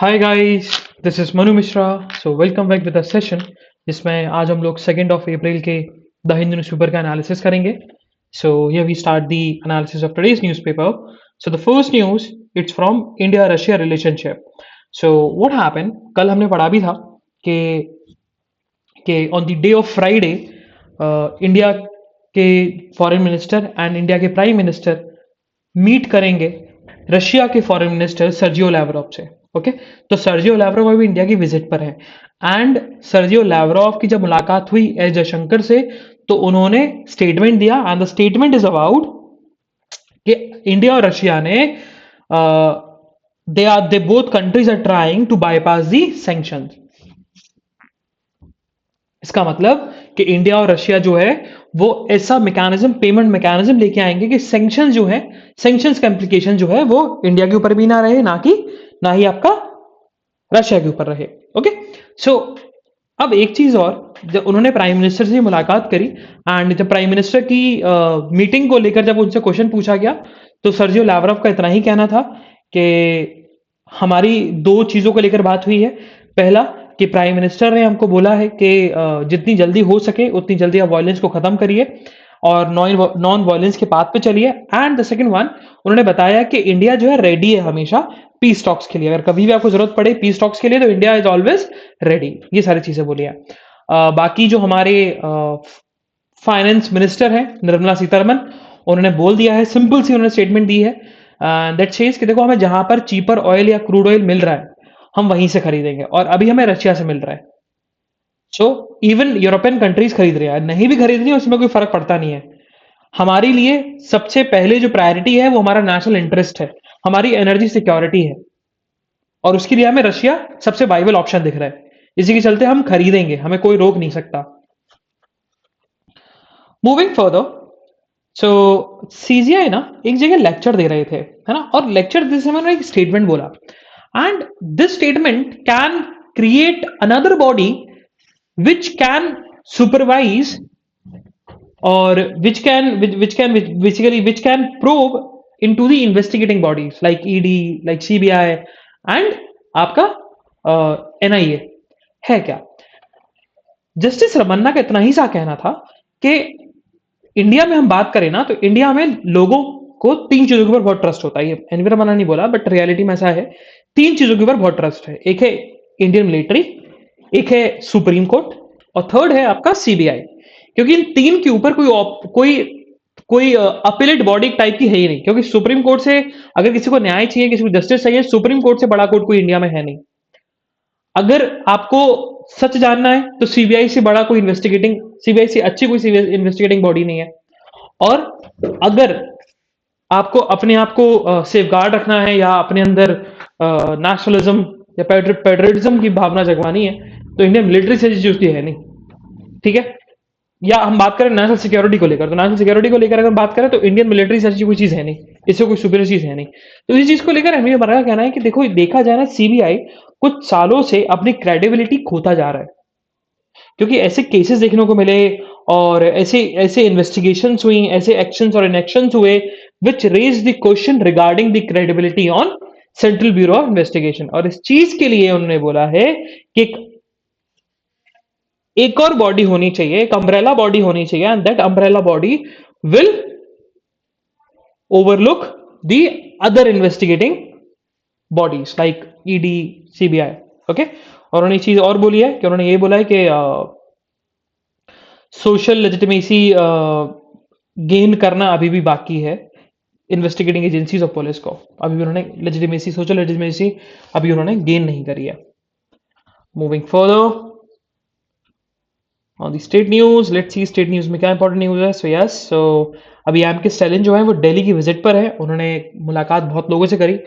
Hi guys, this is Manu Mishra. So welcome back with the session जिसमें आज हम लोग 2 अप्रैल के द हिंदू न्यूज़पेपर का एनालिसिस करेंगे। So here we start the analysis of today's newspaper. So the first news, it's from India Russia relationship. So what happened, कल हमने पढ़ा भी था कि on the day of Friday India के फॉरेन मिनिस्टर एंड इंडिया के prime minister meet करेंगे Russia के फॉरेन मिनिस्टर सर्जियो लैवरोव से। ओके, तो सर्जियो लैवरोव अभी इंडिया की विजिट पर है एंड सर्जियो लैवरोव की जब मुलाकात हुई एस जयशंकर से तो उन्होंने स्टेटमेंट दिया and the statement is about कि इंडिया और रशिया ने they both countries are trying to bypass the sanctions. इसका मतलब कि इंडिया और रशिया जो है वो ऐसा मैकेनिज्म, पेमेंट मैकेनिज्म लेके आएंगे कि सैंक्शन जो है, सैंक्शंस का इम्प्लीकेशन जो है वो इंडिया के ऊपर भी ना रहे, ना ही आपका रशिया के ऊपर रहे। ओके, सो अब एक चीज और, जब उन्होंने प्राइम मिनिस्टर से मुलाकात करी एंड जब प्राइम मिनिस्टर की मीटिंग को लेकर जब उनसे क्वेश्चन पूछा गया तो सर्जियो लावरोव का इतना ही कहना था कि हमारी दो चीजों को लेकर बात हुई है। पहला कि प्राइम मिनिस्टर ने हमको बोला है कि जितनी जल्दी हो सके उतनी जल्दी आप वायलेंस को खत्म करिए और नॉन वायलेंस के पाथ पे चलिए। एंड द सेकंड वन, उन्होंने बताया कि इंडिया जो है रेडी है हमेशा पीस टॉक्स के लिए। अगर कभी भी आपको जरूरत पड़े पीस टॉक्स के लिए तो इंडिया इज ऑलवेज रेडी। ये सारी चीजें बोली है। बाकी जो हमारे फाइनेंस मिनिस्टर है निर्मला सीतारमन, उन्होंने बोल दिया है, सिंपल सी उन्होंने स्टेटमेंट दी है दैट सेज कि देखो हमें जहां पर चीपर ऑयल या क्रूड ऑयल मिल रहा है हम वहीं से खरीदेंगे और अभी हमें रशिया से मिल रहा है। सो इवन यूरोपियन कंट्रीज खरीद रहे हैं, नहीं भी खरीद रही है उसमें कोई फर्क पड़ता नहीं है। हमारे लिए सबसे पहले जो प्रायोरिटी है वो हमारा नेशनल इंटरेस्ट है, हमारी एनर्जी सिक्योरिटी है और उसके लिए हमें रशिया सबसे वाइबल ऑप्शन दिख रहा है। इसी के चलते हम खरीदेंगे, हमें कोई रोक नहीं सकता। मूविंग फर्दर, सो सीजीआई ना एक जगह लेक्चर दे रहे थे, है ना, और लेक्चर देते समय उन्होंने एक स्टेटमेंट बोला and this statement can create another body which can supervise or which can probe into the investigating bodies like ED, like CBI and आपका NIA है क्या। जस्टिस रमन्ना का इतना ही सा कहना था कि इंडिया में हम बात करें ना तो इंडिया में लोगों को तीन चीजों के ऊपर बहुत ट्रस्ट होता है। ये एनवी रमन्ना नहीं बोला बट रियलिटी में ऐसा है, तीन चीजों के ऊपर बहुत ट्रस्ट है। एक है इंडियन मिलिट्री, एक है सुप्रीम कोर्ट और थर्ड है आपका सीबीआई। क्योंकि इन तीन के ऊपर कोई कोई अपीलेट बॉडी टाइप की है ही नहीं, क्योंकि सुप्रीम कोर्ट से अगर किसी को न्याय चाहिए, किसी को जस्टिस चाहिए, सुप्रीम कोर्ट से बड़ा कोर्ट कोई इंडिया में है नहीं। अगर आपको सच जानना है तो सीबीआई से अच्छी कोई इन्वेस्टिगेटिंग बॉडी नहीं है। और अगर आपको अपने आप को सेफ गार्ड रखना है या अपने अंदर नेशनलिज्म या पेट्रियटिज्म की भावना जगवानी है तो इंडियन मिलिट्री से चीज उसकी है नहीं। ठीक है, या हम बात करें नेशनल सिक्योरिटी को लेकर, तो नेशनल सिक्योरिटी को लेकर अगर बात करें तो इंडियन मिलिट्री से ऐसी कोई चीज है नहीं, इससे कोई सुपीरियर चीज है नहीं। तो इस चीज को लेकर हमें हमारा कहना है कि देखो देखा जाए ना, सीबीआई कुछ सालों से अपनी क्रेडिबिलिटी खोता जा रहा है क्योंकि ऐसे केसेस देखने को मिले और ऐसे ऐसे इन्वेस्टिगेशंस हुई, ऐसे एक्शंस और इनएक्शंस हुए which raise the question regarding the credibility on Central Bureau of Investigation. और इस चीज के लिए उन्होंने बोला है कि एक और बॉडी होनी चाहिए, एक अम्ब्रेला बॉडी होनी चाहिए and that umbrella body will overlook the other investigating bodies like ED, CBI. Okay, और उन्होंने एक चीज और बोली है कि उन्होंने ये बोला है कि सोशल लेजिटिमेसी गेन करना अभी भी बाकी है इन्वेस्टिगेटिंग एजेंसीज ऑफ पुलिस को। अभी भी उन्होंने लेजिटिमेसी, सोशल लेजिटिमेसी अभी उन्होंने गेन नहीं करी है। Moving further on the state news, let's see state news में क्या इंपॉर्टेंट न्यूज है। सो अभी एम के स्टैलिन जो है वो दिल्ली की विजिट पर है। उन्होंने मुलाकात बहुत लोगों से करी,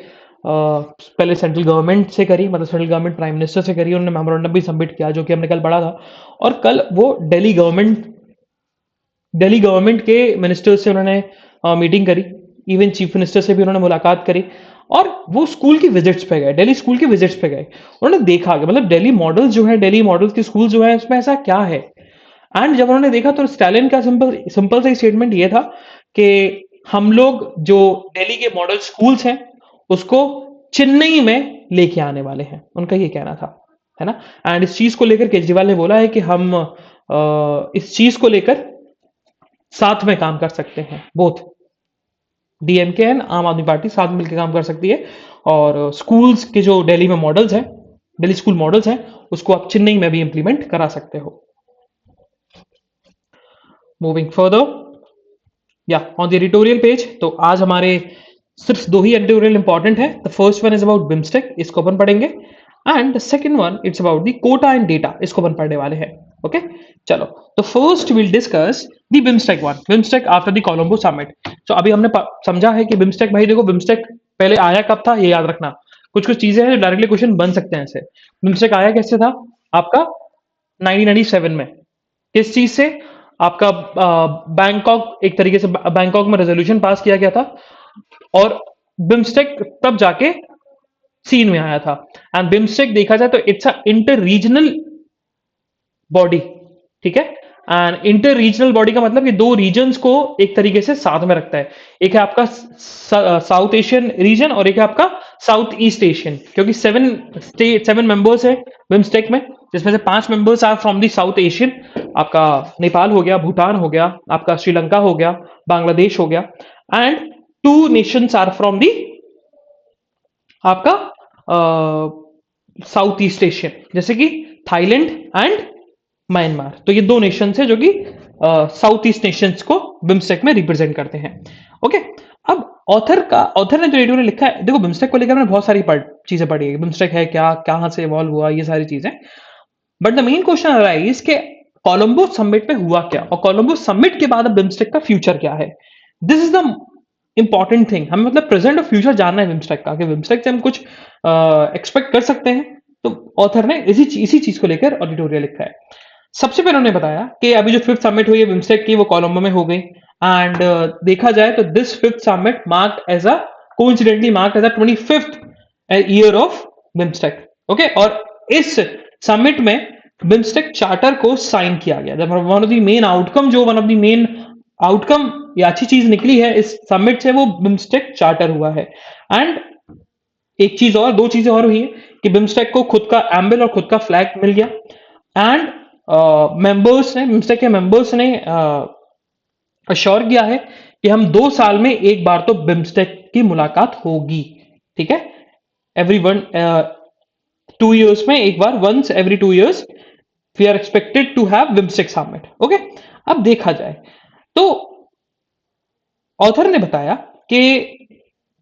पहले सेंट्रल गवर्नमेंट से करी, मतलब सेंट्रल गवर्नमेंट प्राइम मिनिस्टर से करी, उन्होंने मेमोरेंडम भी सबमिट किया जो कि हमने कल पढ़ा था। और कल वो दिल्ली गवर्नमेंट के मिनिस्टर से उन्होंने मीटिंग करी, इवन चीफ मिनिस्टर से भी उन्होंने मुलाकात करी और वो स्कूल की विजिट्स पे गए, दिल्ली स्कूल की विजिट्स पे गए। उन्होंने देखा कि मतलब दिल्ली मॉडल जो है, दिल्ली मॉडल्स के स्कूल जो है उसमें ऐसा क्या है। एंड जब उन्होंने देखा तो स्टालिन का सिंपल सा स्टेटमेंट ये था कि हम लोग जो दिल्ली के मॉडल स्कूल्स हैं उसको चेन्नई में लेके आने वाले हैं, उनका ये कहना था, है ना। एंड इस चीज को लेकर केजरीवाल ने बोला है कि हम इस चीज को लेकर साथ में काम कर सकते हैं, बोथ डीएमके एंड आम आदमी पार्टी साथ मिलकर काम कर सकती है। और स्कूल्स के जो दिल्ली में मॉडल्स हैं, दिल्ली स्कूल मॉडल्स हैं, उसको आप चेन्नई में भी इंप्लीमेंट करा सकते हो। मूविंग फर्दर, या ऑन द एडिटोरियल पेज, तो आज हमारे सिर्फ दो ही एडिटोरियल इंपॉर्टेंट है। The first one is about BIMSTEC, इसको अपन पढ़ेंगे, and the second one it's about the quota and data, इसको अपन पढ़ने वाले हैं। ओके, चलो, तो first will discuss the BIMSTEC one, BIMSTEC after the Colombo summit. तो अभी हमने समझा है कि बिम्स्टेक, भाई देखो बिम्स्टेक पहले आया कब था, ये याद रखना। कुछ कुछ चीजें हैं जो डायरेक्टली क्वेश्चन बन सकते हैं ऐसे। बिम्स्टेक आया कैसे था आपका 1997 में, किस चीज से, आपका बैंकॉक, एक तरीके से बैंकॉक में रेजोल्यूशन पास किया गया था, और बिम्स्टेक तब जाके सीन में आया था। एंड बिम्स्टेक देखा जाए तो it's a inter regional body, ठीक है। एंड इंटर रीजनल बॉडी का मतलब ये दो रीजन्स को एक तरीके से साथ में रखता है। एक है आपका साउथ एशियन रीजन और एक है आपका साउथ ईस्ट एशियन, क्योंकि 7 मेंबर्स है बिम्स्टेक में, जिसमें से 5 members are from the South Asian, आपका नेपाल हो गया, भूटान हो गया, आपका श्रीलंका हो गया, बांग्लादेश हो गया, and 2 nations are from the आपका साउथ ईस्ट एशियन, जैसे कि थाईलैंड एंड म्यांमार। तो ये दो नेशंस है जो कि साउथ ईस्ट नेशंस को बिम्स्टेक में रिप्रेजेंट करते हैं। ओके, अब ऑथर ने जो रेडियो ने लिखा है, देखो बिम्स्टेक को लेकर मैंने बहुत सारी चीजें पढ़ी है, बिम्स्टेक है क्या, कहां से इवॉल्व हुआ, ये सारी चीजें। But the main question arise के कोलंबो समिट पे हुआ क्या, और कोलंबो समिट के बाद अब बिम्स्टेक का फ्यूचर क्या है। This is the important thing, हमें मतलब प्रेजेंट और फ्यूचर जानना है बिम्स्टेक का, कि बिम्स्टेक से हम कुछ एक्सपेक्ट कर सकते हैं। तो ऑथर ने इसी चीज को लेकर एडिटोरियल लिखा है। सबसे पहले उन्होंने बताया कि अभी जो 5th समिट हुई है बिम्स्टेक की, वो कोलंबो में हो गई। एंड देखा जाए तो this 5th summit marked as a coincidentally marked as a 25th year of BIMSTEC. Okay, और इस समिट में बिम्स्टेक चार्टर को साइन किया गया। One of the main outcome, जो one of the main outcome या अच्छी चीज निकली है इस समिट से, वो बिम्स्टेक चार्टर हुआ है। एंड एक चीज और, दो चीजें और हुई है कि बिम्स्टेक को खुद का एम्बल और खुद का फ्लैग मिल गया। एंड मेंबर्स ने, बिम्स्टेक के मेंबर्स ने अश्योर किया है कि हम 2 साल में एक बार तो बिम्स्टेक की मुलाकात होगी, ठीक है। एवरी 2 years में एक बार, once every 2 years we are expected to have BIMSTEC summit. Okay, अब देखा जाए तो ऑथर ने बताया कि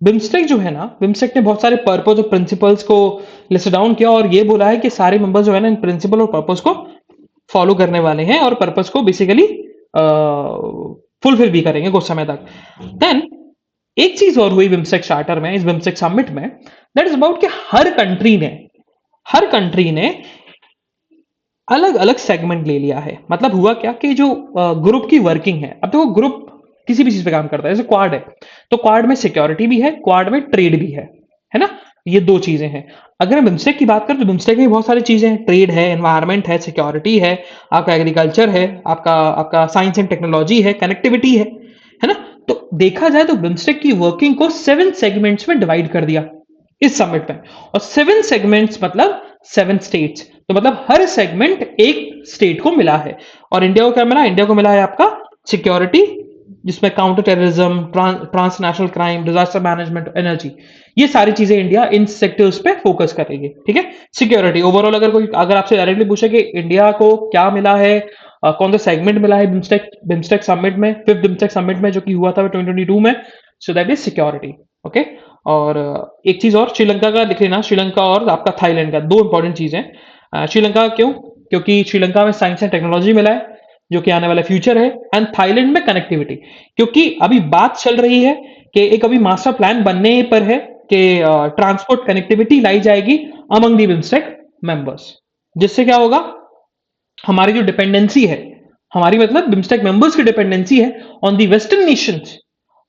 बिम्स्टेक जो है ना, बिम्स्टेक ने बहुत सारे पर्पस और प्रिंसिपल्स को लिस्ट डाउन किया, और ये बोला है कि सारे मेंबर्स जो है ना इन प्रिंसिपल और पर्पस को फॉलो करने वाले हैं, और पर्पस को बेसिकली फुलफिल भी करेंगे कुछ समय तक। देन एक चीज और हुई बिम्स्टेक चार्टर में, इस बिम्स्टेक समिट में, दैट इज अबाउट कि हर कंट्री ने अलग अलग सेगमेंट ले लिया है। मतलब हुआ क्या कि जो ग्रुप की वर्किंग है, अब देखो ग्रुप किसी भी चीज पे काम करता है, जैसे क्वाड है, तो क्वाड में सिक्योरिटी भी है, क्वाड में ट्रेड भी है ना। ये दो चीजें हैं। अगर हम बिम्स्टेक की बात करें तो बिम्स्टेक में बहुत सारी चीजें हैं, ट्रेड है, एनवायरमेंट है, सिक्योरिटी है, आपका एग्रीकल्चर है, आपका साइंस एंड टेक्नोलॉजी है, कनेक्टिविटी है ना। तो देखा जाए तो बिम्स्टेक की वर्किंग को 7 सेगमेंट्स में डिवाइड कर दिया इस समिट में, और 7 सेगमेंट्स मतलब 7 स्टेट्स। तो मतलब हर सेगमेंट एक स्टेट को मिला है। और इंडिया को क्या मिला, इंडिया को मिला है आपका सिक्योरिटी, जिसमें counter terrorism, transnational crime, disaster management, energy, ये सारी चीजें इंडिया इन सेक्टर्स पे फोकस करेगी, ठीक है। सिक्योरिटी ओवरऑल, अगर आपसे डायरेक्टली पूछे कि इंडिया को क्या मिला है, कौन सा सेगमेंट मिला है बिम्स्टेक समिट में, 5th बिम्स्टेक समिट में जो कि हुआ था 2022 में, so that is security. Okay, और एक चीज और श्रीलंका का लिख लेना, श्रीलंका और आपका थाईलैंड का, दो इंपॉर्टेंट चीजें। श्रीलंका क्यों, क्योंकि श्रीलंका में साइंस एंड टेक्नोलॉजी मिला है जो कि आने वाला फ्यूचर है, एंड थाईलैंड में कनेक्टिविटी, क्योंकि अभी बात चल रही है कि एक अभी मास्टर प्लान बनने पर है कि ट्रांसपोर्ट कनेक्टिविटी लाई जाएगी अमंग दी बिम्स्टेक मेंबर्स, जिससे क्या होगा, हमारी जो डिपेंडेंसी है, हमारी मतलब बिम्स्टेक मेंबर्स की डिपेंडेंसी है ऑन दी वेस्टर्न नेशंस,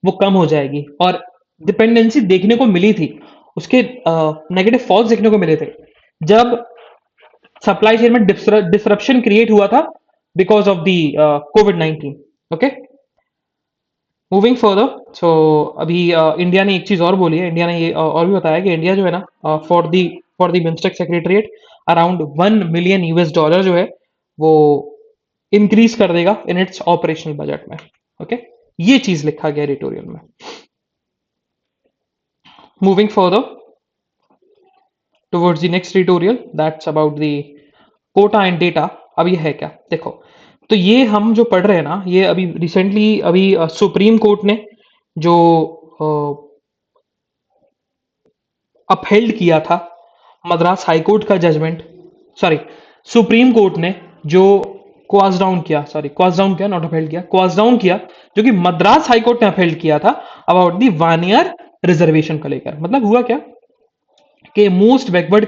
वो कम हो जाएगी। और डिपेंडेंसी देखने को मिली थी, उसके नेगेटिव फॉल्स देखने को मिले थे जब सप्लाई चेन में डिसरप्शन क्रिएट हुआ था because of the COVID. Okay, moving further, so अभी इंडिया ने एक चीज और बोली है। इंडिया ने ये और भी बताया कि इंडिया जो है ना, for the BIMSTEC secretariat around 1 million US dollar जो है वो इंक्रीज कर देगा इन इट्स ऑपरेशनल बजट में। ओके, ये चीज लिखा गया एडिटोरियल में। Moving further towards the next editorial, that's about the quota and data. अब ये है क्या, देखो, तो ये हम जो पढ़ रहे हैं ना, ये अभी रिसेंटली अभी सुप्रीम कोर्ट ने जो अपहेल्ड किया था मद्रास हाई कोर्ट का जजमेंट, सॉरी, सुप्रीम कोर्ट ने जो क्वास डाउन किया, सॉरी क्वास डाउन किया, नॉट अपहेल्ड किया, क्वास डाउन किया, जो कि मद्रास हाई कोर्ट ने अपहेल्ड किया था अबाउट दी 1 ईयर रिजर्वेशन को लेकर। मतलब हुआ क्या कि मोस्ट बैकवर्ड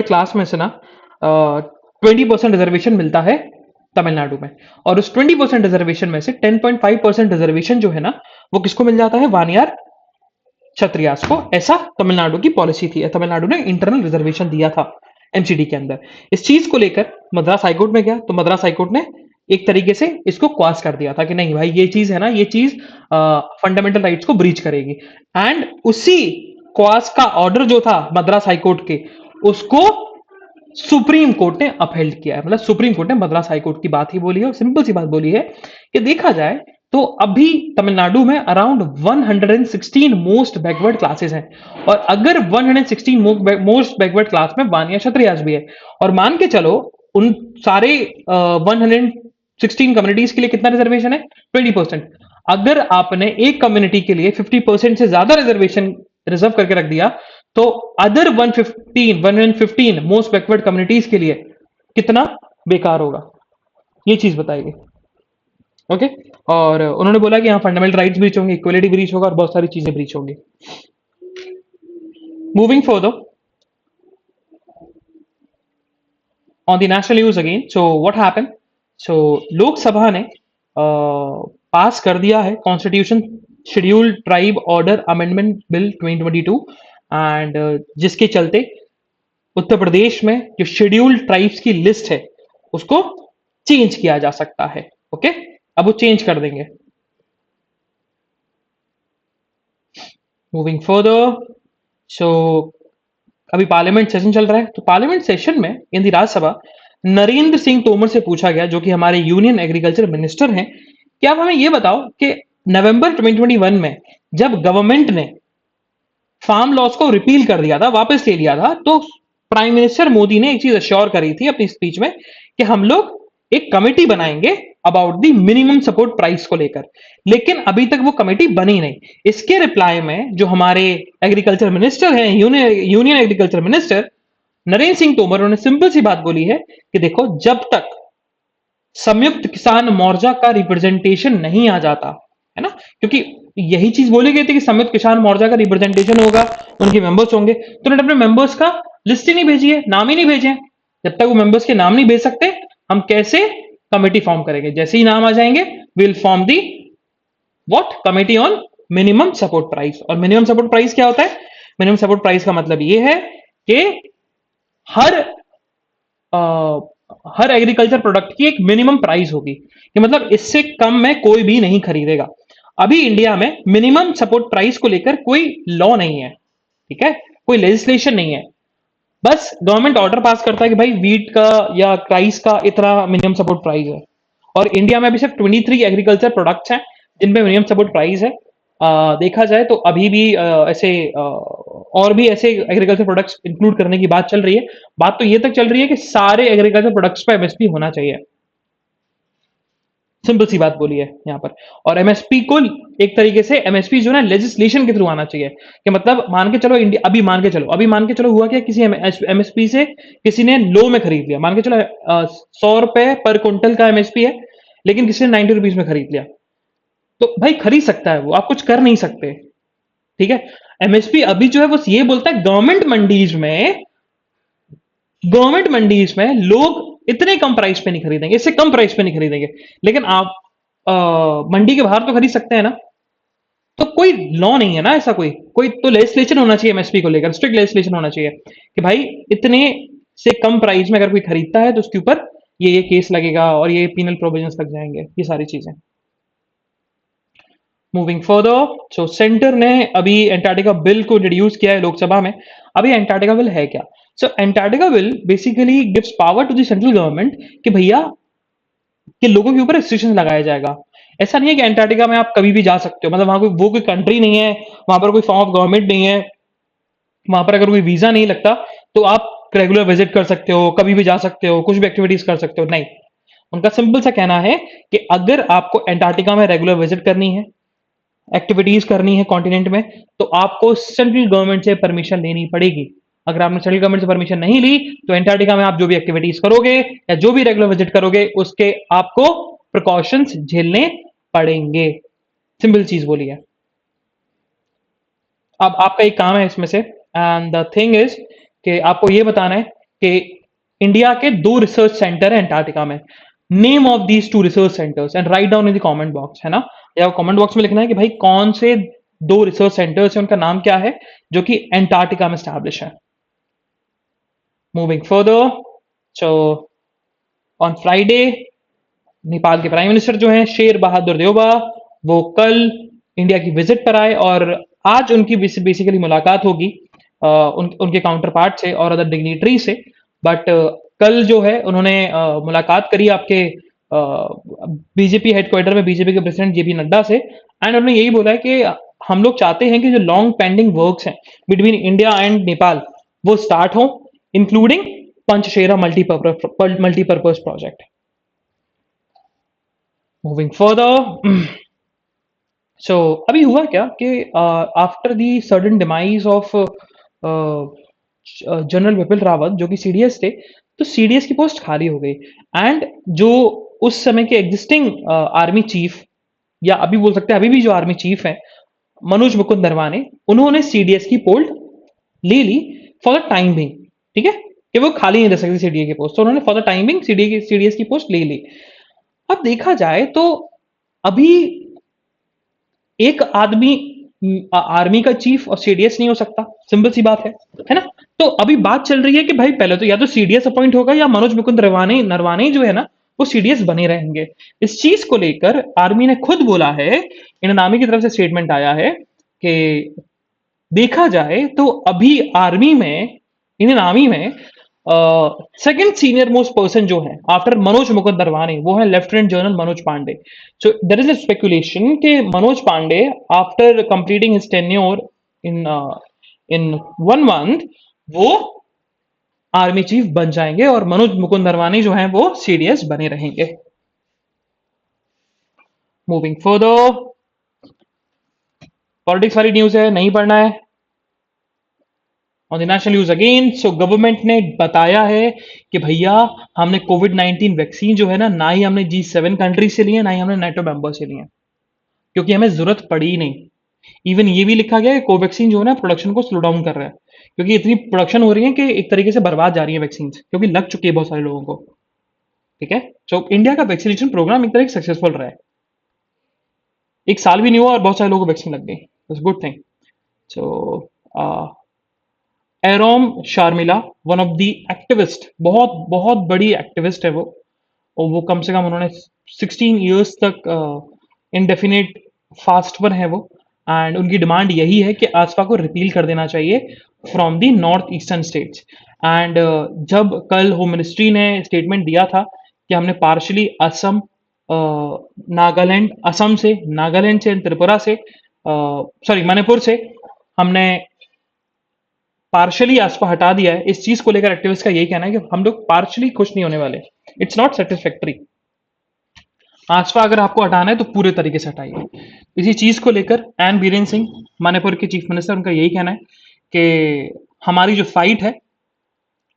क्लास में से ना 20% रिजर्वेशन मिलता है तमिलनाडु में, और उस 20% रिजर्वेशन में से 10.5% रिजर्वेशन जो है ना वो किसको मिल जाता है, वानियार क्षत्रियास को। ऐसा तमिलनाडु की पॉलिसी थी, तमिलनाडु ने इंटरनल रिजर्वेशन दिया था एमसीडी के अंदर। इस चीज को लेकर मद्रास हाईकोर्ट में गया, तो मद्रास हाईकोर्ट ने एक तरीके से इसको क्वास कर दिया था कि नहीं भाई, ये चीज है ना, ये चीज फंडामेंटल राइट्स को ब्रीच करेगी। एंड उसी क्वास का ऑर्डर जो था मद्रास हाईकोर्ट के, उसको सुप्रीम कोर्ट ने अपहेल्ड किया है। मतलब सुप्रीम कोर्ट ने मद्रास हाईकोर्ट की बात ही बोली है, और सिंपल सी बात बोली है कि देखा जाए तो अभी तमिलनाडु में अराउंड 116 मोस्ट बैकवर्ड क्लासेस हैं, और अगर 116 मोस्ट बैकवर्ड क्लास में वानिया क्षत्रियास भी है, और मान के चलो उन सारे 116 कम्युनिटीज के लिए कितना रिजर्वेशन है, 20%। अगर आपने एक कम्युनिटी के लिए 50% से ज्यादा रिजर्वेशन रिजर्व करके रख दिया, तो अदर 115 मोस्ट बैकवर्ड कम्युनिटीज के लिए कितना बेकार होगा, ये चीज बताएगी। ओके, और उन्होंने बोला कि यहाँ फंडामेंटल राइट्स ब्रीच होंगे, इक्वलिटी ब्रीच होगा, और बहुत सारी चीजें ब्रीच होंगी। Moving further on the national news again, so what happen, so Lok Sabha ने पास कर दिया है constitution scheduled tribe order amendment bill 2022, and जिसके चलते उत्तर प्रदेश में जो शेड्यूल ट्राइब्स की लिस्ट है उसको चेंज किया जा सकता है। ओके, अब वो चेंज कर देंगे। मूविंग फर्दर, सो अभी पार्लियामेंट सेशन चल रहा है, तो पार्लियामेंट सेशन में इन दी राज्यसभा नरेंद्र सिंह तोमर से पूछा गया, जो कि हमारे यूनियन एग्रीकल्चर मिनिस्टर हैं, कि आप हमें यह बताओ कि नवंबर 2021 में जब गवर्नमेंट ने फार्म लॉस को रिपील कर दिया था, वापस ले लिया था, तो प्राइम मिनिस्टर मोदी ने एक चीज अश्योर करी थी अपनी स्पीच में कि हम लोग एक कमेटी बनाएंगे about the minimum support price को लेकर। लेकिन अभी तक वो कमेटी बनी नहीं। इसके रिप्लाई में जो हमारे एग्रीकल्चर मिनिस्टर हैं, union agriculture minister Narendra Singh Tomar, उन्होंने सिंपल सी बात बोली है कि देखो, जब तक संयुक्त किसान मोर्चा का रिप्रेजेंटेशन नहीं आ जाता है ना, क्योंकि यही चीज बोली गई थी कि संयुक्त किसान मोर्चा का रिप्रेजेंटेशन होगा, उनके मेंबर्स होंगे, तो उन्होंने अपने मेंबर्स का लिस्ट ही नहीं भेजी है, नाम ही नहीं भेजे हैं। जब तक वो मेंबर्स के नाम नहीं भेज सकते, हम कैसे कमेटी फॉर्म करेंगे? जैसे ही नाम आ जाएंगे, will form the what, committee on minimum support price. और मिनिमम सपोर्ट प्राइस क्या होता है? मिनिमम सपोर्ट प्राइस का मतलब ये है कि हर हर एग्रीकल्चर प्रोडक्ट की एक मिनिमम प्राइस होगी, कि मतलब इससे कम में कोई भी नहीं खरीदेगा। अभी इंडिया में मिनिमम सपोर्ट प्राइस को लेकर कोई लॉ नहीं है, ठीक है, कोई लेजिस्लेशन नहीं है। बस गवर्नमेंट ऑर्डर पास करता है कि भाई वीट का या राइस का इतना मिनिमम सपोर्ट प्राइस है। और इंडिया में अभी सिर्फ 23 एग्रीकल्चर प्रोडक्ट्स हैं जिनमें मिनिमम सपोर्ट प्राइस है। देखा जाए तो अभी भी ऐसे और भी ऐसे एग्रीकल्चर प्रोडक्ट्स इंक्लूड करने की बात चल रही है। बात तो ये तक चल रही है कि सारे एग्रीकल्चर प्रोडक्ट्स पर एमएसपी होना चाहिए। सिंपल सी बात बोली है यहाँ पर। और एमएसपी को एक तरीके से एमएसपी जो है लेजिस्लेशन के थ्रू आना चाहिए, कि मतलब मान के चलो इंडिया, अभी मान के चलो हुआ क्या, किसी एमएसपी से किसी ने लो में खरीद लिया, मान के चलो 100 रुपए पर क्विंटल का एमएसपी है, लेकिन किसी ने 90 रुपीज में खरीद लिया, तो भाई खरीद सकता है वो, आप कुछ कर नहीं सकते, ठीक है। एमएसपी अभी जो है वो ये बोलता है गवर्नमेंट मंडीज में लोग इतने कम प्राइस पे नहीं खरीदेंगे, इससे कम प्राइस पे नहीं खरीदेंगे, लेकिन आप मंडी के बाहर तो खरीद सकते हैं ना। तो कोई लॉ नहीं है ना ऐसा, कोई तो लेजिस्लेशन होना चाहिए एमएसपी को लेकर, स्ट्रिक्ट लेजिस्लेशन होना चाहिए कि भाई इतने से कम प्राइस में अगर कोई खरीदता है तो उसके ऊपर ये केस लगेगा और ये पीनल प्रोविजंस लग जाएंगे, ये सारी चीजें। मूविंग फर्दर, सो सेंटर ने अभी एंटार्क्टिका बिल को इंट्रोड्यूस किया है लोकसभा में। अभी एंटार्क्टिका बिल है क्या? So Antarctica bill basically gives power to the central government कि भैया कि लोगों के ऊपर रिस्ट्रिक्शन लगाया जाएगा। ऐसा नहीं है कि एंटार्क्टिका में आप कभी भी जा सकते हो, मतलब वहां कोई वो कोई कंट्री नहीं है, वहां पर कोई फॉर्म ऑफ गवर्नमेंट नहीं है, वहां पर अगर कोई वीजा नहीं लगता तो आप रेगुलर विजिट कर सकते हो, कभी भी जा सकते हो, कुछ भी एक्टिविटीज कर सकते हो, नहीं। उनका सिंपल सा कहना है कि अगर आपको एंटार्क्टिका में रेगुलर विजिट करनी है, एक्टिविटीज करनी है कॉन्टिनेंट में, तो आपको सेंट्रल गवर्नमेंट से परमिशन लेनी पड़ेगी। अगर आपने सेंट्रल गवर्नमेंट से परमिशन नहीं ली तो एंटार्क्टिका में आप जो भी एक्टिविटीज करोगे या जो भी रेगुलर विजिट करोगे उसके आपको प्रिकॉशंस झेलने पड़ेंगे। सिंपल चीज बोली है। अब आपका एक काम है इसमें से, एंड द थिंग इज कि आपको ये बताना है कि इंडिया के 2 रिसर्च सेंटर है अंटार्कटिका में। Name of these 2 research centres and write down in the comment box, है ना? या कमेंट बॉक्स में लिखना है कि भाई कौन से 2 रिसर्च सेंटर्स है, उनका नाम क्या है, जो कि अंटार्कटिका में स्टैब्लिश है। Moving further, so on Friday Nepal के प्राइम मिनिस्टर जो हैं शेर बहादुर देउबा, वो कल इंडिया की विजिट पर आए और आज उनकी बेसिकली मुलाकात होगी उनके काउंटर पार्ट से और अदर डिग्निटरी से। बट कल जो है उन्होंने मुलाकात करी आपके बीजेपी हेडक्वार्टर में बीजेपी के प्रेसिडेंट जेपी नड्डा से, एंड उन्होंने यही बोला है कि हम लोग चाहते हैं कि जो लॉन्ग पेंडिंग वर्क्स हैं बिटवीन इंडिया एंड नेपाल वो स्टार्ट हो, including Pancheshwar multipurpose project. Moving further, so अभी हुआ क्या कि after the sudden demise of general Bipin Rawat जो कि सीडीएस थे, तो सीडीएस की पोस्ट खाली हो गई, एंड जो उस समय के एग्जिस्टिंग आर्मी चीफ, या अभी बोल सकते हैं अभी भी जो आर्मी चीफ है मनोज मुकुंद नरवाने, उन्होंने सीडीएस की पोस्ट ले ली फॉर द टाइम बिंग। ठीक है, कि वो खाली नहीं रह सकती सीडीए की पोस्ट, तो उन्होंने for the time being CDS की पोस्ट ले ली। अब देखा जाए तो अभी एक आदमी आर्मी का चीफ और सीडीएस नहीं हो सकता, सिंपल सी बात है ना? तो अभी बात चल रही है कि भाई पहले तो या तो सीडीएस अपॉइंट होगा या मनोज मुकुंद नरवाने नरवाने जो है ना वो सीडीएस बने रहेंगे। इस चीज को लेकर आर्मी ने खुद बोला है, इंडियन आर्मी की तरफ से स्टेटमेंट आया है कि देखा जाए तो अभी आर्मी में, इंडियन आर्मी में सेकंड सीनियर मोस्ट पर्सन जो है आफ्टर मनोज मुकुंद नरवाने वो है lieutenant general Manoj Pande. So there is a speculation कि Manoj Pande after completing his tenure in in 1 month वो आर्मी चीफ बन जाएंगे और मनोज मुकुंद नरवाने जो है वो सीडीएस बने रहेंगे। मूविंग फर्दर, पॉलिटिक्स वाली न्यूज है, नहीं पढ़ना है। On the national news again, so government ने बताया है कि भैया हमने कोविड-19 वैक्सीन जो है ना ही हमने G7 कंट्री से लिए, ना ही हमने नेटो मेंबर से लिए, क्योंकि हमें जरूरत पड़ी ही नहीं। इवन ये भी लिखा गया है कोवैक्सीन जो है ना प्रोडक्शन को स्लो डाउन कर रहा है, क्योंकि इतनी प्रोडक्शन हो रही है कि एक तरीके से बर्बाद जा रही है वैक्सीन, क्योंकि लग चुकी है बहुत सारे लोगों को। ठीक है, सो इंडिया का वैक्सीनेशन प्रोग्राम एक तरह से सक्सेसफुल रहा है। 1 साल भी नहीं हुआ और बहुत सारे लोगों को वैक्सीन लग गई, good thing. So Irom Sharmila, one of the activist, बहुत बहुत बड़ी एक्टिविस्ट है वो, और वो कम से कम उन्होंने 16 इयर्स तक इनडेफिनेट फास्ट पर है वो, एंड उनकी डिमांड यही है कि आसपा को रिपील कर देना चाहिए from the north eastern states. And जब कल होम मिनिस्ट्री ने स्टेटमेंट दिया था कि हमने पार्शली असम, नागालैंड से त्रिपुरा से, सॉरी मणिपुर से हमने पार्शली आसपा हटा दिया है। इस चीज को लेकर एक्टिविस्ट का यही कहना है कि हम लोग पार्शली खुश नहीं होने वाले, इट्स नॉट सेटिस्फैक्टरी। आसपा अगर आपको हटाना है तो पूरे तरीके से हटाइए। इसी चीज को लेकर एन बीरेन सिंह, मणिपुर के चीफ मिनिस्टर, उनका यही कहना है कि हमारी जो फाइट है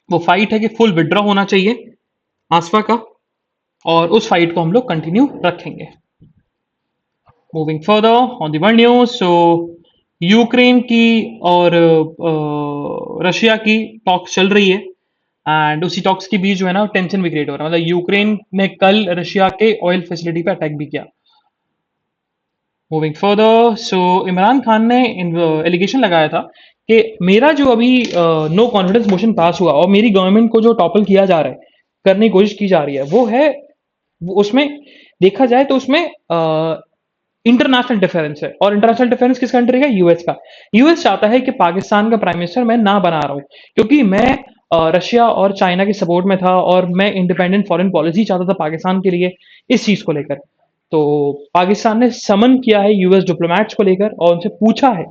वो फाइट है कि फुल विड्रॉ होना चाहिए आसपा का, और उस फाइट को हम लोग कंटिन्यू रखेंगे। Moving further on the world news, so Ukraine की और रशिया की टॉक्स चल रही है, एंड उसी टॉक्स के बीच जो है ना टेंशन भी क्रिएट हो रहा है। मतलब यूक्रेन ने कल रशिया के ऑयल फैसिलिटी पे अटैक भी किया। मूविंग फर्दर, सो इमरान खान ने एलिगेशन लगाया था कि मेरा जो अभी नो कॉन्फिडेंस मोशन पास हुआ और मेरी गवर्नमेंट को जो टॉपल किया जा रहा है करने की कोशिश की जा रही है, वो है, उसमें देखा जाए तो उसमें इंटरनेशनल डिफरेंस है। और इंटरनेशनल डिफरेंस किस कंट्री का? यूएस का। यूएस चाहता है कि पाकिस्तान का प्राइम मिनिस्टर मैं ना बना रहा हूं, क्योंकि मैं रशिया और चाइना के सपोर्ट में था और मैं इंडिपेंडेंट फॉरेन पॉलिसी चाहता था पाकिस्तान के लिए, इस चीज को लेकर। तो पाकिस्तान ने समन किया है यूएस डिप्लोमैट्स को लेकर और उनसे पूछा है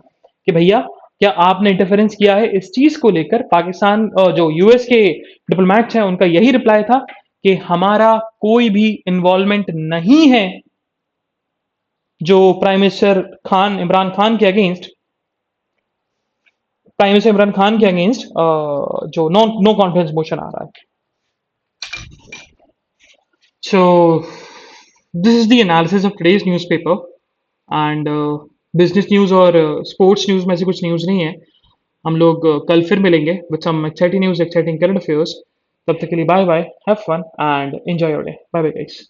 कि भैया क्या आपने इंटरफेरेंस किया है इस चीज को लेकर। पाकिस्तान जो यूएस के डिप्लोमैट्स हैं उनका यही रिप्लाई था कि हमारा कोई भी इन्वॉल्वमेंट नहीं है जो प्राइम मिनिस्टर खान इमरान खान के against, prime minister Imran Khan के अगेंस्ट जो नो कॉन्फिडेंस मोशन आ रहा है। So this is the analysis of today's newspaper. And business news और स्पोर्ट्स न्यूज़ में से कुछ न्यूज़ नहीं है। हम लोग कल फिर मिलेंगे with some exciting news, exciting current affairs. तब तक के लिए bye bye, have fun and enjoy your day. Bye bye guys.